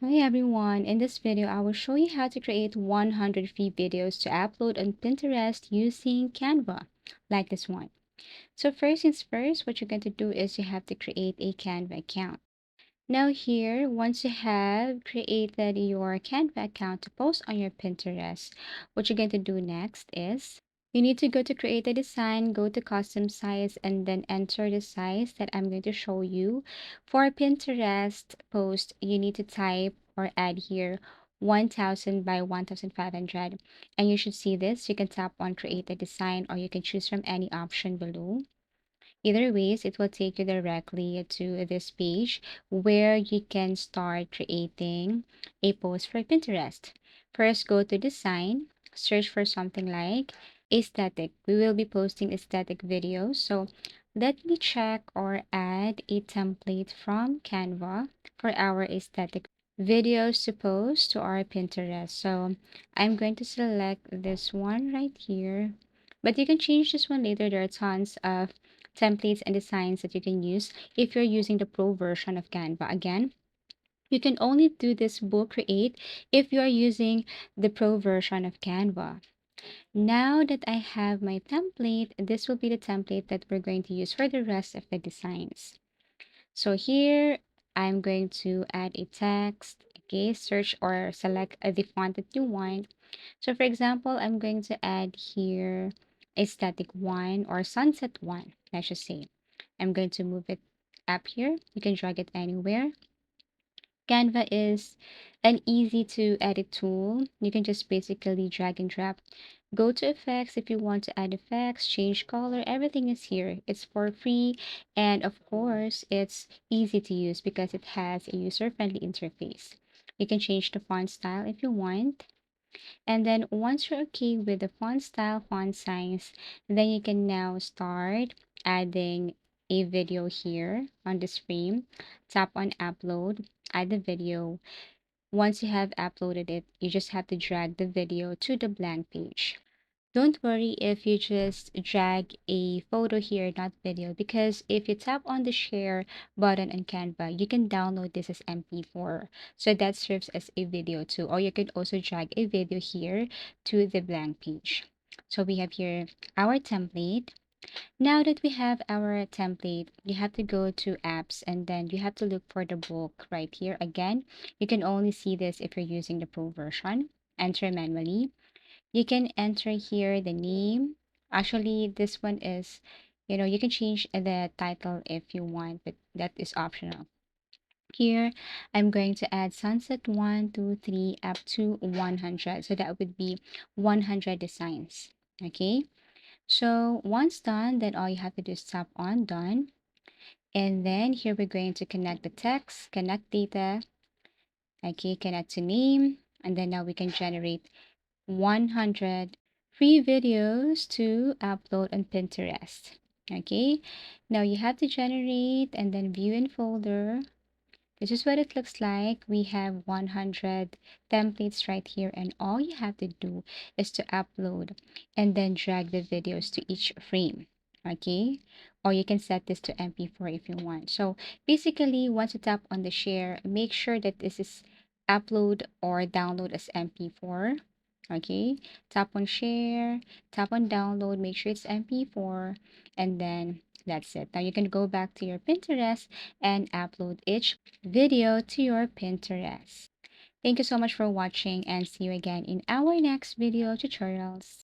Hi everyone, in this video I will show you how to create 100 free videos to upload on Pinterest using Canva, like this one. So first things first, what you're going to do is you have to create a Canva account. Now here, once you have created your Canva account to post on your Pinterest, what you're going to do next is you need to go to create a design, go to custom size, and then enter the size that I'm going to show you. For Pinterest post, you need to type or add here 1000 by 1500, and you should see this. You can tap on create a design or you can choose from any option below. Either ways, it will take you directly to this page where you can start creating a post for Pinterest. First, go to design, search for something like aesthetic. We will be posting aesthetic videos. So let me check or add a template from Canva for our aesthetic videos to post to our Pinterest. So I'm going to select this one right here. But you can change this one later. There are tons of templates and designs that you can use if you're using the pro version of Canva. Again, you can only do this book create if you're using the pro version of Canva. Now that I have my template, this will be the template that we're going to use for the rest of the designs. So here, I'm going to add a text, okay, search or select the font that you want. So for example, I'm going to add here aesthetic one or sunset one, I should say. I'm going to move it up here. You can drag it anywhere. Canva is an easy to edit tool. You can just basically drag and drop. Go to effects if you want to add effects, change color, everything is here. It's for free, and of course, it's easy to use because it has a user-friendly interface. You can change the font style if you want. And then once you're okay with the font style, font size, then you can now start adding a video here on this frame. Tap on upload, add the video. Once you have uploaded it, you just have to drag the video to the blank page. Don't worry if you just drag a photo here, not video, because if you tap on the share button on Canva, you can download this as MP4. So that serves as a video too. Or you could also drag a video here to the blank page. So we have here our template. Now that we have our template, you have to go to apps and then you have to look for the book right here. Again, you can only see this if you're using the pro version. Enter manually. You can enter here the name. Actually, this one is, you can change the title if you want, but that is optional. Here, I'm going to add sunset 1, 2, 3 up to 100. So that would be 100 designs. Okay. So once done, then all you have to do is tap on done. And then here we're going to connect the text, connect data, okay, connect to name. And then now we can generate 100 free videos to upload on Pinterest. Okay, now you have to generate and then view in folder. This is what it looks like. We have 100 templates right here, and all you have to do is to upload and then drag the videos to each frame. Okay, or you can set this to MP4 if you want. So basically, once you tap on the share, make sure that this is upload or download as MP4. Okay, tap on share, tap on download, make sure it's MP4, and then that's it. Now you can go back to your Pinterest and upload each video to your Pinterest. Thank you so much for watching and see you again in our next video tutorials.